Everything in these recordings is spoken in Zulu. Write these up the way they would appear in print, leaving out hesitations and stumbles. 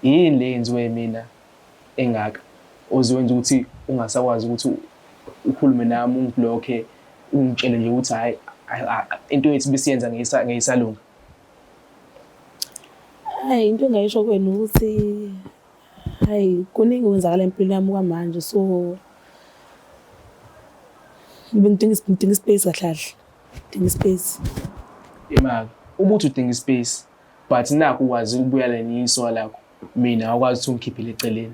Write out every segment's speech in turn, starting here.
yini le yenziwe mina engaka oziwenza ukuthi ungasakwazi ukuthi ukhulume nami ungiblokhe ungitshele nje ukuthi hayi into yethu besiyenza ngeyisalunga. Hayi into engayisho kwena ukuthi hayi kuningi kwenzakala empilweni yami kwamanje so ngidinga ispace kahle. Udinga ispace. Imali ubuthi udinga ispace but nakho ukwazi ukubuyela neyiso lakho mina awukwazi ukuthi ungikhiphele eceleni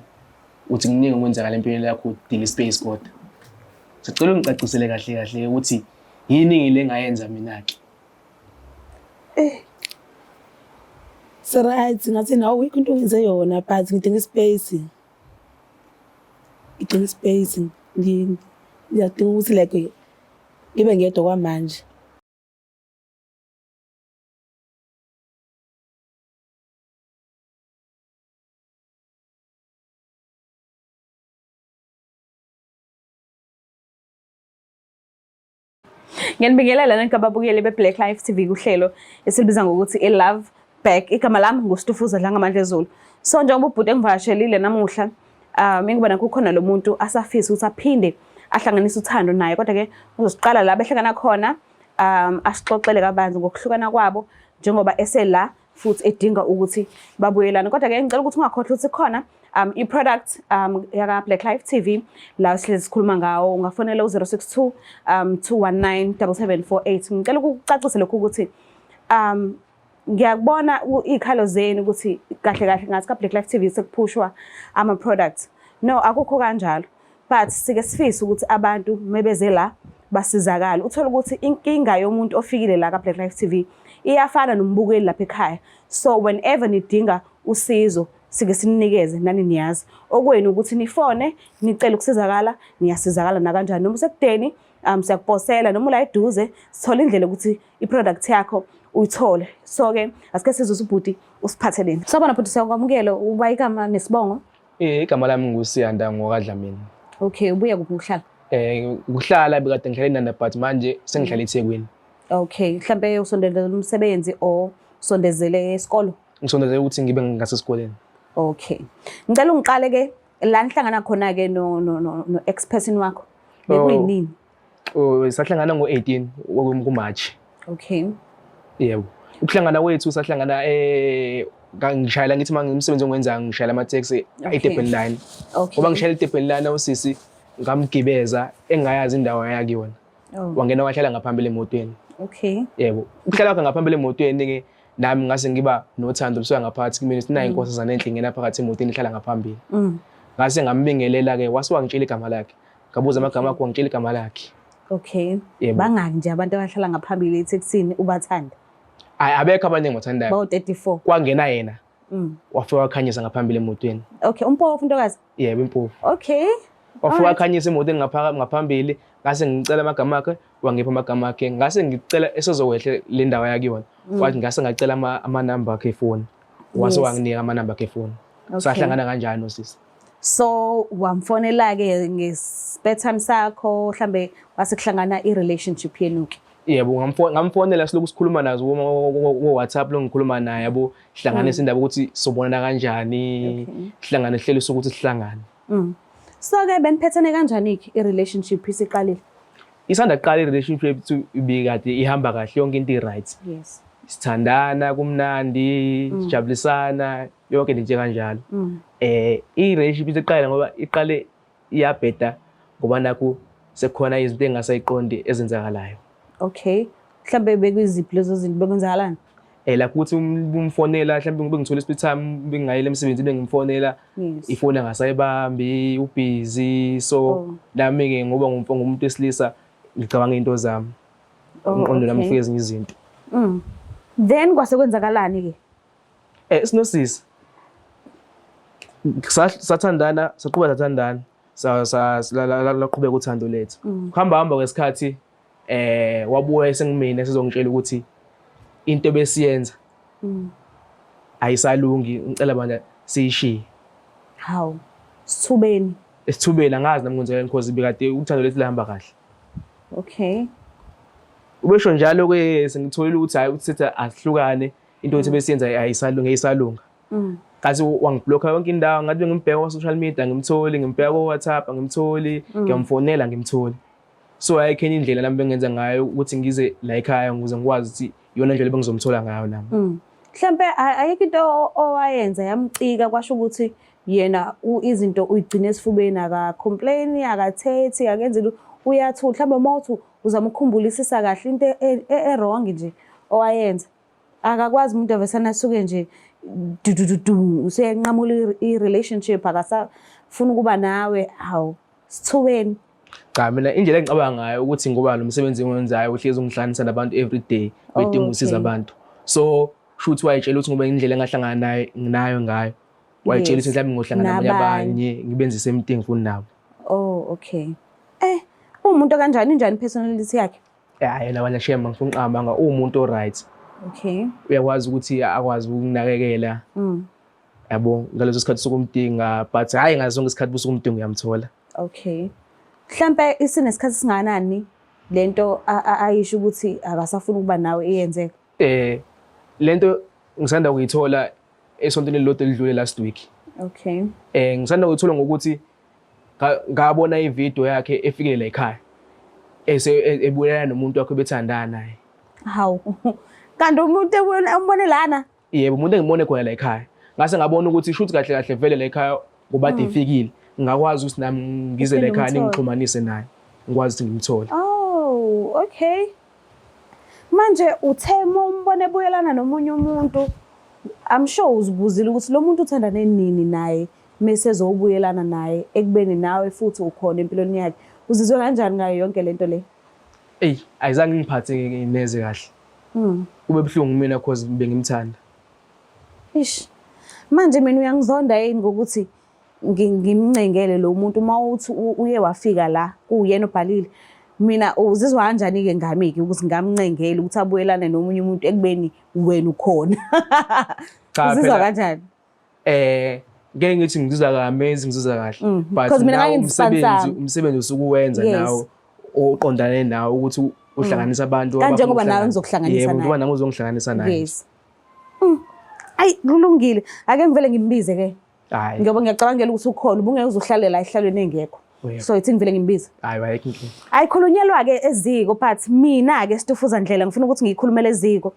uthi kuningi kwenzakala empilweni yakho udinga ispace kodwa sicela ungicacisele kahle ukuthi yini le ngayenza mina ke. Right ngathi nawe wikho into ngize yona but ngidinga ispace. Ngidinga ispace ngiyadinga ukuthi like ngibe ngedwa kwamanje. Ngiyanibingelela nankababukeli beBlack Life TV kuhlelo esilibiza ngokuthi iLove Back. Igama lami nguStufuza Dlangamandla Zulu. So njengoba ubhuti engivakashelile namuhla, ngikubona kukhona lo muntu asafisa ukuthi aphinde ahlanganise uthando naye kodwa ke uzosiqala la behlangana khona asixoxele kabanzi ngokuhlukana kwabo njengoba esela futhi edinga ukuthi babuyelane. Kodwa ke ngicela ukuthi ungakhohlwa ukuthi khona i-product yaka Black Life TV la sihlezi sikhuluma ngawo. Ungafonela u-062 219 7748. Ngicela ukucacisa lokho ukuthi ngiyakubona ikhalo zenu ukuthi kahle ngathi ka Black Life TV sekuphushwa ama products. No, akukho kanjalo. But sike sifisa ukuthi abantu mebeze la basizakala. Uthola ukuthi inkinga yomuntu ofikile la ka Black Life TV iyafana nombukeli lapha ekhaya. So whenever nidinga usizo sike sininikeze nani niyazi. Okwenu ukuthi nifone nicela ukusizakala, niyasizakala na kanjani. Noma usekudeni siyakuposela noma ula eduze sithola indlela ukuthi iproduct yakho uyithole. So ke asike sizwe ubhuti usiphatheleni. Sabona bhuti siyakwamukela uba igama nesibongo. Igama lami nguSiyanda ngokaDlamini. Okay, ubuye kuphi uhlala? Ukuhlala bekade ngihlala eNanda but manje sengihlala eThekwini. Okay, mhlambe usondele umsebenzi o sondezele esikolo? Ngisondezele ukuthi ngibe ngasesikoleni. Okay. Ngicela ungiqale ke la nihlangana khona ke no ex-person wakho. Bekuyinini? Sahlangana ngo-18 kuMarch. Okay. Yebo. Ukuhlangana kwethu sahlangana ngishayela ngithi mangimsebenzi ongenza ngishayela ama taxi eDurban line. Okay. Ngoba ngishayela eDurban line usisi ngamgibeza engayazi indawo yakuyona. Wangena wahlala ngaphambili emotweni. Okay. Yebo. Ukuhlala kwakhe ngaphambili emotweni ke nami ngase ngiba nothando lusuka ngaphansi kimi sinayo inkosazana enhle ngena phakathi emotweni ihlala ngaphambili. Ngase ngambingelela ke wasiwangitshela igama lakhe. Ngabuza amagama akhe wangitshela igama lakhe. Okay. Bangaki nje abantu abahlala ngaphambili eTexini ubathanda? Abekho abaningi ngothandayo. Bawu 34. Kwangena yena. Wafika wakhanyisa ngaphambili emotweni. Okay, umpofu ntokazi? Yebo, impofu. Okay. Wafika wakhanyisa emotweni ngaphambili, ngase ngicela amagama akhe, wangipha amagama akhe. Ngase ngicela esezowehle le ndawo yakuyona. Wathi ngase ngacela ama-number akhe efoni. Wase wanginika ama-number akhe efoni. Sahlangana kanjani nosisi. So wamfonela ke nge-spare time sakho mhlambe wasekuhlangana i-relationship yenu ke? Yebo, ngamfonela siloku sikhuluma nazo WhatsApp lo ngikhuluma naye yabo sihlanganisa indaba ukuthi sobonana kanjani, sihlangane hlelo sokuthi sihlangane. So ke beniphethene kanjani ke i-relationship isiqalile? Isanda kuqala i-relationship ibikade ihamba kahle yonke into i-right. Yes. Sithandana kumnandi, sijabulisana yonke into kanjalo. I-relationship isiqala ngoba iqale iyabheda ngoba nakho sekukhona izinto engasayiqondi ezenzakalayo. Okay. Mhlambe bekuziphi lezo zinto bekwenzakalani? La kuthi umfonela mhlambe ngithola ispeed time bengayile emsebenzini bengimfonela ifoni angasayibambi ubusy so nami ke ngoba ngumuntu esilisa ngicabanga into zami ngqondo nami ufike ezinye izinto. Then kwase kwenzakalani ke? Sinosisi sathandana saqhubeka sathandana laqhubeka uthando lethu kuhamba kwesikhathi wabuya sengimina sizongitshela ukuthi into besiyenza ayisalungi ngicela bana siyishiye. How? Sithubeni angazi nami ngenzekani because bikade uthando lethu lahamba kahle. Okay. Ubesho njalo ke sengitholile ukuthi hayi uthi asihlukane into yethu besiyenza ayisalunga. Kathi wangiblokha yonke indawo ngathi ngimbheka ku-social media ngimtholi, ngimbheka ku-WhatsApp ngimtholi, ngiyamfonela ngimtholi. So ayikho enye indlela nami bengenza ngayo ukuthi ngize la ekhaya ukuze ngikwazi ukuthi iyona ndlela bengizomthola ngayo nami. Mhlampe ayikho into owayenza yamcika kwasho ukuthi yena izinto uyigcina esifubeni aka-complain, akathethi, akenze uyathula. Mhlawumbe mawuthi uzama ukukhumbulisa kahle into e-wrong nje owayenza. Akakwazi umuntu avesana asuke nje useyanqamula i-relationship akasafuna ukuba nawe. Hawu, sithubeni. Cha mina indlela engicabanga ngayo ukuthi ngoba lo msebenzi engiwenzayo uhlezi ungihlanganisa nabantu every day wedinga usiza abantu. So shuthi wayitshela ukuthi ngoba indlela engahlangana nayo ngayo wayitshela ukuthi mhlawumbe ngohlangana nabanye ngibenze same thing futhi nabo. Oh okay. Umuntu kanjani personality yakhe? Yena wala shema ngifuna uqamba umuntu o right. Okay. Uyakwazi ukuthi akwazi ukunakekela. Yabo ngaleso sikhathi sokumdinga but hayi ngazonke isikhathi busokumdinga uyamthola. Okay. Mhlambe isinesikhathi singanani lento ayisho ukuthi akasafuna ukuba nawe iyenzeka? Lento ngisanda kuyithola esontweni lodwa elidlule last week. Okay. Ngisanda kuyithola ngokuthi ngabona ivideo yakhe efike la ekhaya. Ebuyela nomuntu wakhe bethandana naye. Hawu. Kanti umuntu umbone lana? Yebo, umuntu engibone khona la ekhaya. Ngase ngabona ukuthi shoot kahle kahle vele la ekhaya ngoba efikile. Ngakwazi ukuthi nami ngize la ekhaya ngixhumanise naye. Ngikwazi ukuthi ngimthole. Oh, okay. Manje uthemo umbone ebuyelana nomunye umuntu. I'm sure uzibuzile ukuthi lo muntu uthandane nini naye mase ezobuyelana naye ekubeni nawe futhi ukhona empilweni yakhe. Uzizwe kanjani ngayo yonke lento le? Ayizange ngiphathe neze kahle. Kube buhlungu mina because bengimthanda. Manje mina uyangizonda yini ngokuthi ngimncengele lo muntu mawuthi uye wafika la kuyena obhalile. Mina uzizwa kanjani ke ngami ukuthi ngamncengele ukuthi abuyelane nomunye umuntu ekubeni wena ukhona? Uzizwa kanjani? Ngeke ngithi ngizizwa amazing ngizizwa kahle but mina umsebenzi usukuwenza nawo oqondane nawo ukuthi uhlanganisa abantu kanje ngoba nawe ngizokuhlanganisa naye. Ngoba nami uzongihlanganisa naye. Yes. Ayi kulungile. Ake ngivele ngimbize ke. Hayi. Ngoba ngiyacabangela ukuthi ukhona ubungeke uzohlale la ehlalweni engekho. So ithi ngivele ngimbize. Hayi bayikho inkinga. Ayikhulunyelwa ke eziko but mina ke Stufuza Ndlela ngifuna ukuthi ngiyikhulumele eziko.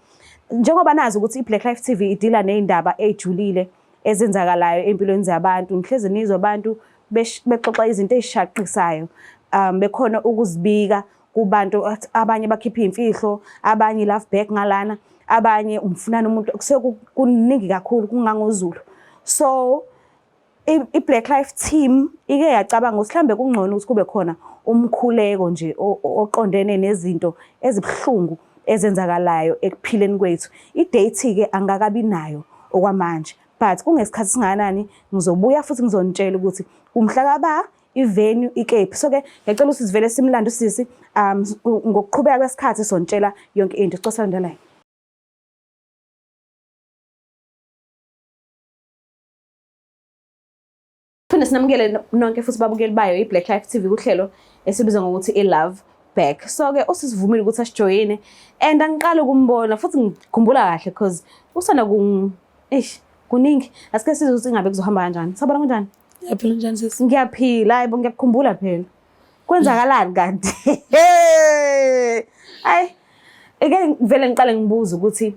Njengoba nazi ukuthi iBlack Life TV idila nezindaba ejulile ezenzakalayo empilweni zabantu. Ngihleze nizwe abantu bexoxa izinto ezishaqisayo. Bekhona ukuzibika kubantu abanye bakhipha imfihlo, abanye love back ngalana, abanye umfunana umuntu kuningi kakhulu kungangozulu. So iBlack Life team ike yacabanga mhlambe kungcono ukuthi kube khona umkhuleko nje oqondene nezinto ezibhlungu ezenzakalayo ekuphileni kwethu. I-date ke angakabi nayo okwamanje but kungesikhathi singanani ngizobuya futhi ngizonitshela ukuthi umhla kaba ivenue ikephi. So ke ngicela ukuthi sivele simlando sisi ngokuqhubeka kwesikhathi sontshela yonke into sicela ndela. Funa sinamukele nonke futhi babukeli bayo iBlack Life TV kuhlelo esibiza ngokuthi iLove Back. So ke usisivumile ukuthi asijoyine and angiqala ukumbona futhi ngikhumbula kahle because usana kuningi asike sizwe ukuthi ngabe kuzohamba kanjani. Sabona kanjani? Yaphila njani sisi? Ngiyaphila, hayibo ngiyakukhumbula phela. Kwenzakalani kanti? Hayi. Eke vele ngiqale ngibuza ukuthi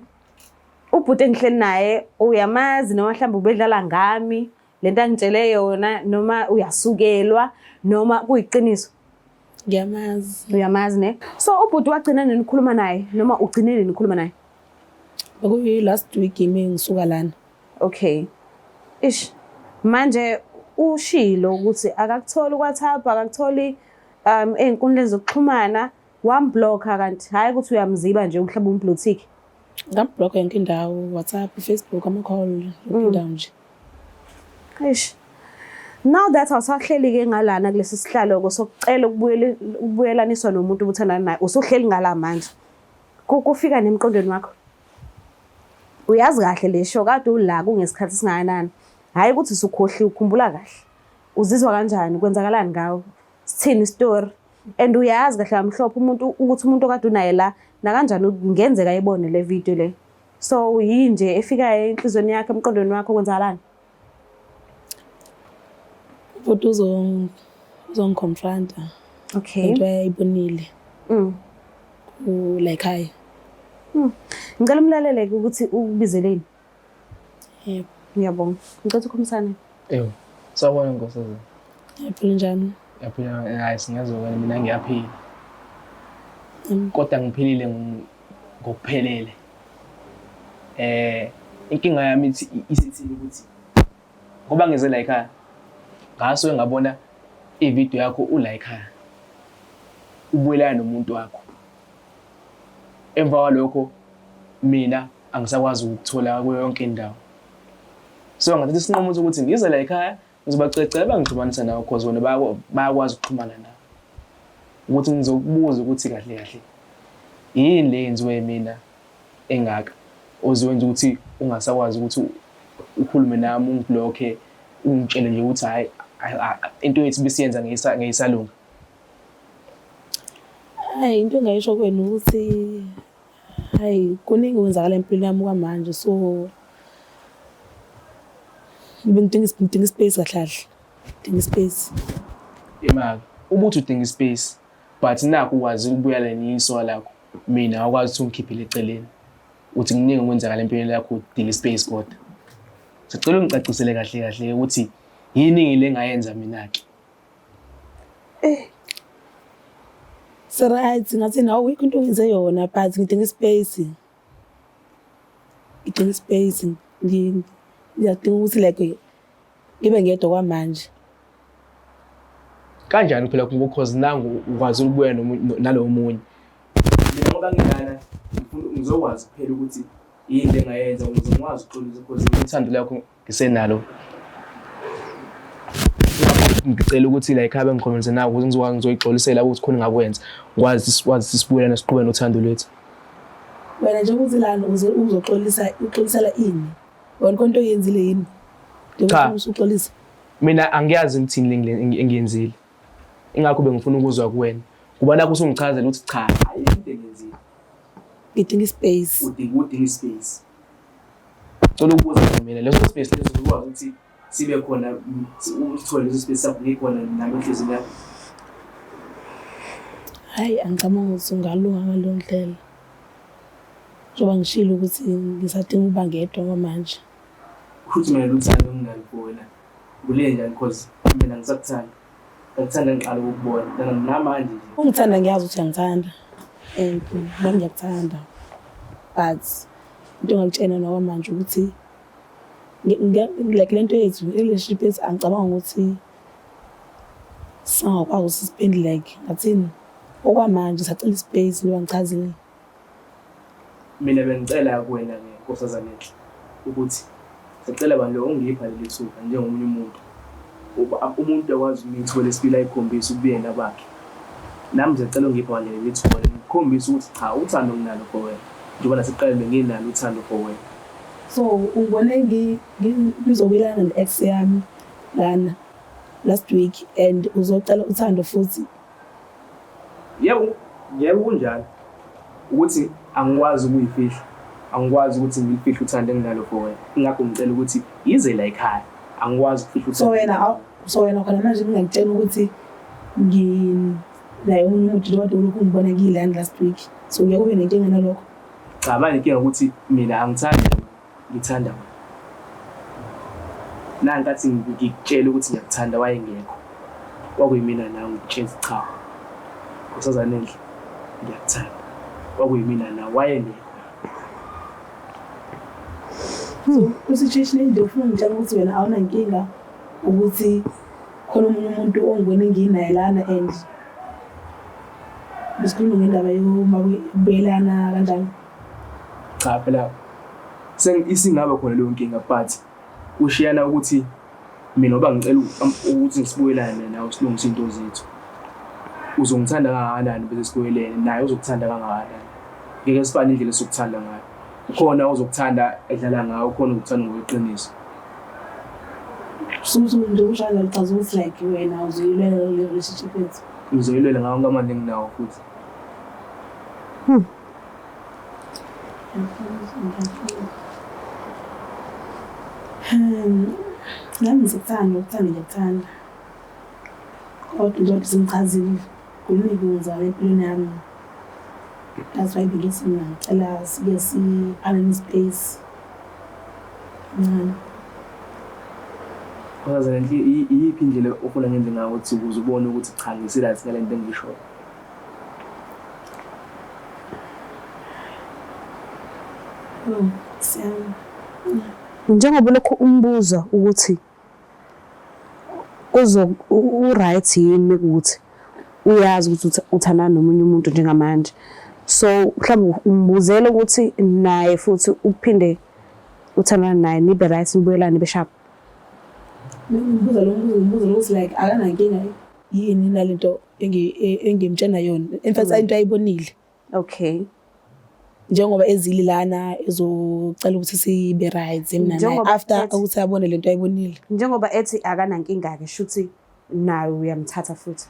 ubhuti engihleli naye uyamazi noma mhlawumbe ubedlala ngami lento angitshele yona noma uyasukelwa noma kuyiqiniso? Ngiyamazi. Uyamazi ne? So ubhuti wagcina nini ukukhuluma naye noma ugcine nini ukukhuluma naye? Bekuyi last week imi ngisuka lana. Okay. Manje ushilo ukuthi akakutholi WhatsApp, akakutholi einkundleni zokuxhumana, wamblocker kanti hayi ukuthi uyamziba nje uhlaba umbluetiki. Ngamblock yonke indawo, WhatsApp, Facebook, ama-call, indawo nje. Now that awusahleli ke ngalana kulesi sihlalo sokucela ukubuyelaniswa nomuntu ubuthandana naye, usuhleli ngala manje. Kufika nemqondweni wakho. Uyazi kahle lesho kade ula kungesikhathi singakanani. Hayi ukuthi usukhohli ukhumbula kahle. Uzizwa kanjani kwenzakalani ngawo? Sithini story? And uyazi kahle amhlophe umuntu ukuthi umuntu okade unaye la na kanjani ngenzeka ayibone le video le. So yinje efika enhlizweni yakhe emqondweni wakho kwenzakalani? futhi uzongiconfronta Okay. into ayibonile la ekhaya. Ngicela umlalele-ke ukuthi ukubizeleni. Yebo. Ngiyabonga. Ngicela ukukhumisana. Eyo, sawubona nkosazana. Yaphila njani? Yaphila, hayi singazokala mina ngiyaphila. Kodwa ngiphilile ngokuphelele. Inkinga yami isithini ukuthi ngoba ngize la ekhaya ngaso ngabona ivideo yakho ula ekhaya. Ubuyelana nomuntu wakho. Emva kwalokho mina angisakwazi ukuthola kuyo yonke indawo. So ngathatha isinqumo ukuthi ngize la ekhaya ngizobacecela bangixhumanisa nawe because bona bayakwazi ukuxhumana nawe. Ukuthi ngizokubuza ukuthi kahle kahle yini le yenziwe mina engaka oziwenza ukuthi ungasakwazi ukuthi ukhulume nami ungibloke ungitshele nje ukuthi hayi into yethu besiyenza ngeyisalunga. Hayi into engayisho kwena ukuthi hayi kuningi kwenzakala empilweni yami kwamanje so ngidinga space kahle. Ngidinga space. Imali ubuthi udinga space but nakho ukwazi ukubuyela neyiso lakho mina akwazi ukuthi ungikhiphele eceleni. Uthi kuningi kwenzakala empilweni yakho udinga space kodwa. Sicela ungicacisele kahle ukuthi yini le ngayenza mina ke. Right, ngathi nawe wikho into engize yona but ngidinga space. Ngidinga space. Ngiyadinga ukuthi like ngibe ngedwa kwamanje. Kanjani phela because nangu ukwazi ukubuya nalowo munye. Mina ngoba ngingana ngizokwazi kuphela ukuthi yini le ngayenza ukuze ngikwazi ukuxolisa because uthando lakho ngisenalo. Ngicela ukuthi la ekhaya bengikhulumise nawe ukuze ngizokwazi ngizoyixolisela ukuthi khona ngakwenza ngikwazi sibuyelana siqhubeke nothando lwethu. Wena nje ukuthi lana uxolisela ini? Wena konto oyenzile yini? Cha. Usuxolisa. Mina angiyazi ngithini le engiyenzile. Ingakho bengifuna ukuzwa kuwena. Kuba nakho usungichazela ukuthi cha, ayikho into engiyenzile. Ngidinga space. Udinga space. Cela ukubuza mina leso space leso ukwazi ukuthi sibe khona uthole leso space sakho ngikhona nami enhlizweni yakho. Hayi angicabanga ukuthi ungalunga ngalo ndlela. Njoba ngishilo ukuthi ngisadinga ukuba ngedwa kwamanje. Futhi mina uthando enginalo kuwena. Kule njani because mina ngisakuthanda. Ngikuthanda ngiqala ukubona namanje nje. Ungithanda ngiyazi ukuthi angithanda. Nami ngiyakuthanda. But into engakutshena nokwamanje ukuthi like lento yethu relationship yethu angicabanga ukuthi singakwazi ukuspend like ngathini okwamanje sacela space ngoba ngichazile. Mina bengicela kuwena nkosazana enhle ukuthi sicela abantu lo ongipha leli thuba njengomunye umuntu. Umuntu akwazi ukuyithola isipila ayikhombisa ubuyena bakhe. Nami ngicela ungipha leli thuba ngikhombisa ukuthi cha uthando nginalo for wena. Njengoba nasiqale nginalo uthando for wena. So ungibone ngizobelana ne-ex yami lana last week and uzocela uthando futhi. Yebo kunjalo. Ukuthi angikwazi ukuyifihla. Angikwazi ukuthi ngilifihle uthando enginalo for wena. Ingakho ngicela ukuthi yize la ekhaya. Angikwazi ukufihla uthando. So wena khona manje ngingakutshela ukuthi naye umuntu lo lokhu ngibona ngiyilana last week. So ngeke ube nenkinga nalokho. Cha manje inkinga ukuthi mina angithandi ngithanda wena. Nangathi ngikutshela ukuthi ngiyakuthanda wayengekho. Kwakuyimina nawe ngitshela cha. Nkosazana enhle ngiyakuthanda. Kwakuyimina nawe wayengekho. So situation nje ufuna ngitshela ukuthi wena awuna inkinga ukuthi khona umunye umuntu ongibone nginaye lana and besikhuluma ngendaba yomabuyelana kanjani. Cha phela isingaba khona leyo nkinga but ushiyana ukuthi mina ngoba ngicela ukuthi ngisibuyelane nawe silungise into zethu. Uzongithanda kangakanani bese sibuyelene naye uzokuthanda kangakanani. Ngeke sifane indlela sokuthanda ngayo. Khona uzokuthanda edlala ngayo khona ukuthanda ngokweqiniso. Suthi nje ushaya lichaza ukuthi like wena uzoyilela le relationship yethu. Ngizoyilela ngawo ngamanje nginawo futhi. Nami ngikuthanda ngiyakuthanda. kodwa simchazile kuningi kwenzayo empilweni yami. That's why ngithi mina ngicela sike si-alane space. Kwaza nje iyiphi indlela ofuna ngenze ngayo ukuthi ukuze ubone ukuthi cha ngisiright ngale nto engishoyo. Njengoba lokho umbuza ukuthi u-right yini ukuthi uyazi ukuthi uthandana nomunye umuntu njengamanje. So mhlawumbe umbuzela ukuthi naye futhi uphinde uthandana naye nibe right nibuyelane beshap. Ngibuza ukuthi like akanankinga yini nalento engimtshena yona. In fact into ayibonile. Okay. Njengoba ezili lana ezocela ukuthi sibe right mina naye after ukuthi abone lento ayibonile. Njengoba ethi akanankinga ke shuthi nawe uyamthatha futhi.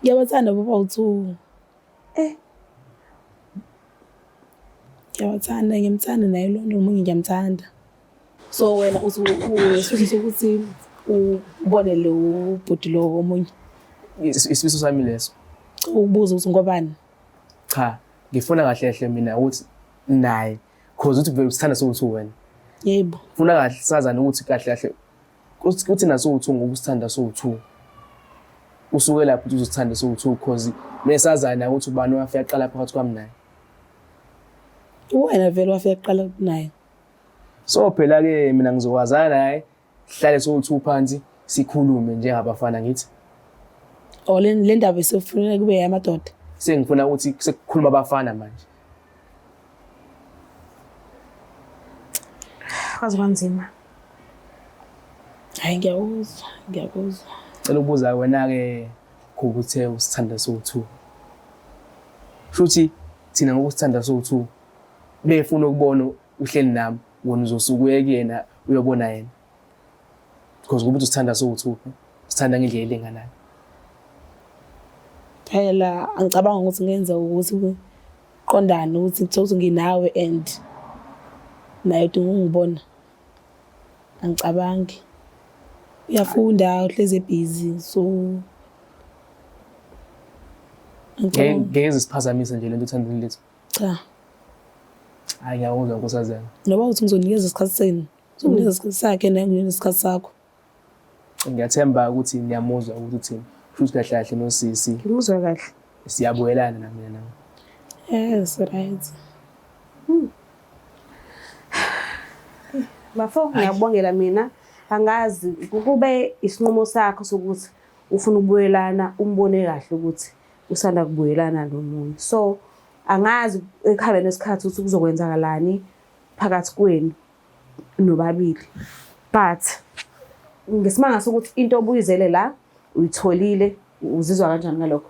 Ngiyabathanda baba u2. Ngiyamthanda naye lonto umunye ngiyamthanda. So wena usuthi ukuthi ubone lo bhuti lo omunye. Isifiso sami leso. Ubuza ukuthi ngobani? Cha, ngifuna kahle kahle mina ukuthi naye cause uthi vele usithanda so2 wena. Yebo. Ufuna kahle sazana ukuthi kahle kahle ukuthi naso u2 ngoba usithanda so2. Usuke lapho uthi uzithanda so2 cause mesazana ukuthi ubani wafika qala phakathi kwami naye. Wena vele wafika qala naye. So phela ke mina ngizokwazana naye sihlale so2 phansi sikhulume njengabafana ngithi. Le ndaba isifuna kube yamadoda. Sengifuna ukuthi sekukhuluma abafana manje. Kwazi kwanzima. Hayi ngiyakuzwa. Cela ubuza wena ke ukuthe usithanda so2. Futhi thina ngokusithanda so2 befuna ukubona uhleli nami wona uzosuka uyekena uyobona yena. Because kubuthi usithanda so2 sithanda ngendlela elinganayo. Phela angicabanga ukuthi ngenza ukuthi uqondane ukuthi ngithokoze nginawe and naye udinga ungibona. Angicabangi. Uyafunda uhleze busy so ngeke siphazamisa nje lento uthandeni lethu. Cha. Hayi ngiyakuzwa nkosazana. Noba uthi ngizonikeza isikhathi senu. Uzonikeza isikhathi sakhe naye nginikeza isikhathi sakho. Ngiyathemba ukuthi niyamuzwa ukuthi uthini. Futhi kahle kahle nosisi. Ngimuzwa kahle. Siyabuyelana namina nawe. Yes, right. Bafo ngiyabongela mina angazi kube isinqumo sakho sokuthi ufuna ukubuyelana umbone kahle ukuthi usanda kubuyelana nomunye. So angazi ekhabe nesikhathi ukuthi kuzokwenzakalani phakathi kwenu nobabili. But ngesimanga sokuthi into obuyizele la uyitholile uzizwa kanjani ngalokho?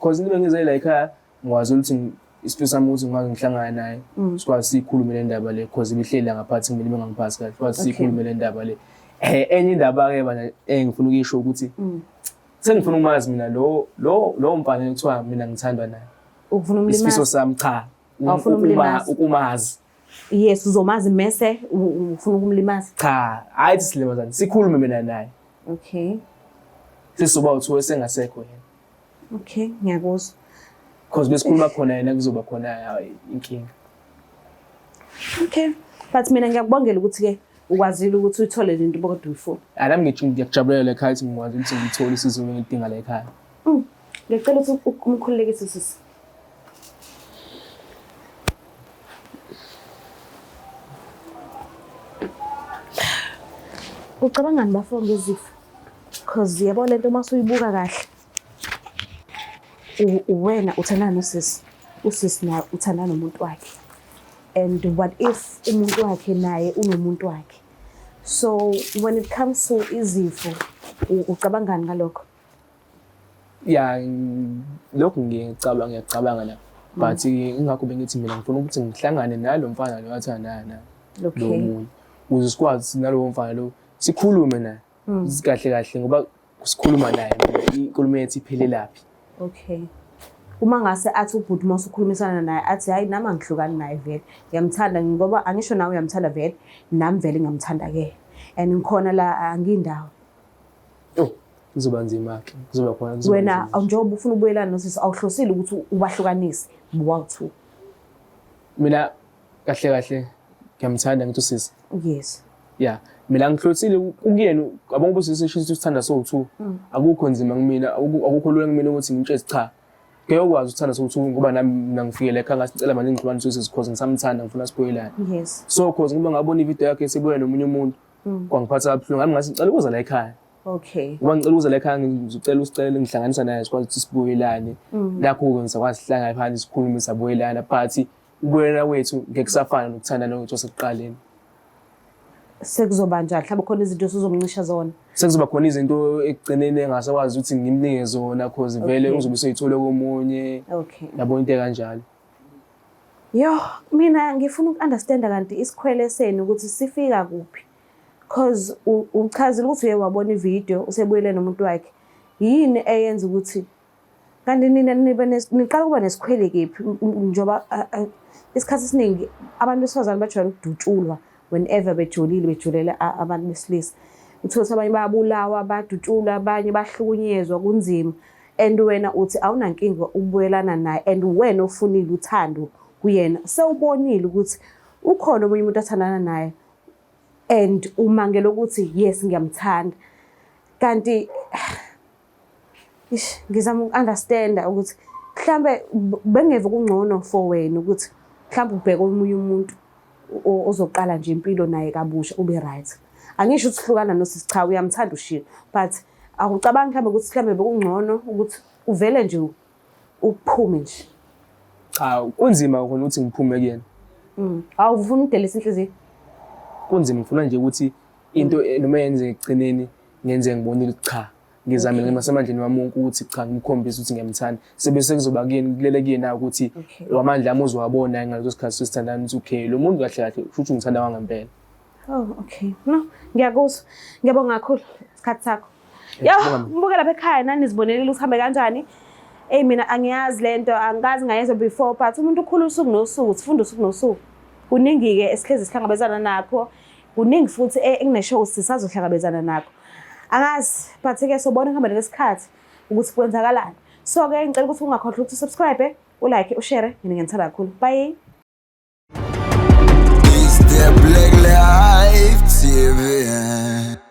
Cause into engizela ekhaya ngwazi ukuthi isifiso sami ukuthi ngake ngihlangana naye sikwazi sikhulume le ndaba le cause ibihleli ngaphathi kumele bengangiphathi kahle sikwazi sikhulume le ndaba le. Enye indaba ke bana engifuna ukisho ukuthi sengifuna ukumazi mina lo mfana ekuthiwa mina ngithandwa naye. Ufuna umlimazi? Isifiso sami cha. Ufuna umlimazi? Ukumazi. Yes, uzomazi mase ufuna ukumlimaza? Cha, ayithi silimazana sikhulume mina naye. Okay. Sisoba uthiwe sengasekho yena. Okay, ngiyakuzwa. Cause besikhuluma khona yena kuzoba khona inkinga. Okay. But mina ngiyakubongela ukuthi ke ukwazile ukuthi uyithole lento kodwa uyifuna. Nami ngiyakujabulela ekhaya ukuthi ngikwazi ukuthi ngithole isizo engidinga la ekhaya. Ngicela ukuthi umkhululekise sisi. Ucabangani bafo ngezifo? Because yabo lento masuyibuka kahle. Wena uthandana nosisi. Usisi naye uthandana nomuntu wakhe. And what if umuntu wakhe naye unomuntu wakhe? So when it comes to izifo ucabangani ngalokho? Yeah, lokho ngiyacabanga la. But ingakho bengithi mina ngifuna ukuthi ngihlangane nalo mfana lo wathandana naye. Okay. Lo muntu. Ukuze sikwazi nalo mfana lo sikhulume naye. Sikahle kahle ngoba sikhuluma naye inkulumo yethu iphele laphi. Okay. Uma ngase athi ubhuti mase ukhulumisana naye athi hayi nami angihlukani naye vele. Ngiyamthanda ngoba angisho nawe uyamthanda vele nami vele ngiyamthanda ke. And ngikhona la angindawo. Oh, kuzoba nzima-ke, kuzoba khona Wena njengoba ufuna ukubuyelana nosisi awuhlosile ukuthi ubahlukanise bowu-2. mina kahle kahle ngiyamthanda ngithi usisi. Yes. Yeah, mina ngihlosile kuyena abonga ubusisi eshithi usithanda so2. Akukho nzima kumina, akukho lula kumina ukuthi ngimtshele cha. Ngeke ukwazi ukuthanda so2 ngoba nami ngifikele ekhaya ngasicela manje ngixhumana nosisi because ngisamthanda ngifuna sibuyelane. Yes. So cause ngoba ngabona ivideo yakhe sibuye nomunye umuntu kwangiphatha kabuhlungu ngami ngasi ngicela ukuza la ekhaya. Okay. Ngoba ngicela ukuza la ekhaya ngizocela usicela ngihlanganisa naye sikwazi ukuthi sibuyelane. Lakho-ke ngisakwazi sihlangana phansi sikhulume sabuyelana but ukubuyelana kwethu ngeke kusafana nokuthandana kwethu kwasekuqaleni. Sekuzoba njani mhlawumbe khona izinto esizomncisha zona? Sekuzoba khona izinto ekugcineni engasakwazi ukuthi ngimnike zona cause vele uzobe seyithole komunye. Okay. Yabona into kanjalo. Yo, mina ngifuna uku-understanda kanti isikhwele senu ukuthi sifika kuphi. Cause uchazile ukuthi uye wabona ivideo usebuyele nomuntu wakhe. Yini eyenza ukuthi kanti nina niqala kuba nesikhwele kephi njoba isikhathi esiningi abantu besifazane bajwayele ukudutshulwa whenever bejulela abantu besilisa. Uthola abanye bayabulawa, badutshulwa, abanye bahlukunyezwa kunzima. And wena uthi awunankinga ukubuyelana naye and wena ufunile uthando kuyena. Sewubonile ukuthi ukhona omunye umuntu athandana naye and umangela ukuthi yes ngiyamthanda. Kanti ngizama uku-understanda ukuthi mhlambe bengeve kungcono for wena ukuthi mhlambe ubheke omunye umuntu ozoqala nje impilo naye kabusha ube right. Angisho ukuthi hlukana nosisi cha uyamthanda ushilo but akucabangi mhlambe ukuthi mhlambe bekungcono ukuthi uvele nje uphume nje. Cha kunzima khona ukuthi ngiphume kuyena. Awufuna udelisa inhliziyo. Kunzima ngifuna nje ukuthi into noma yenze egcineni ngenze ngibonile cha ngizamile ngasemandleni wami ukuthi cha ngikhombisa ukuthi ngiyamthanda sebese kuzoba kuyena kulele kuyena ukuthi amandla ami uzowabona ngaleso sikhathi sesithandana ukuthi okay lo muntu kahle kahle futhi ngithanda wangempela. Oh okay. No, ngiyakuzwa. Ngiyabonga kakhulu isikhathi sakho. Yo, mbuke lapha ekhaya nani nizibonelele ukuhambe kanjani? Mina angiyazi lento angikazi ngayenza before but umuntu ukhulu usuku nosuku sifunda usuku nosuku. Kuningi ke esihlezi sihlangabezana nakho. Kuningi futhi engineshow sisazohlangabezana nakho. Angazi but ke sobona ngihamba lesikhathi ukuthi kwenzakalani. So ke ngicela ukuthi ungakhohlwa ukuthi subscribe, ulike, ushare, mina ngiyithanda kakhulu. Bye. It's the Black Life TV.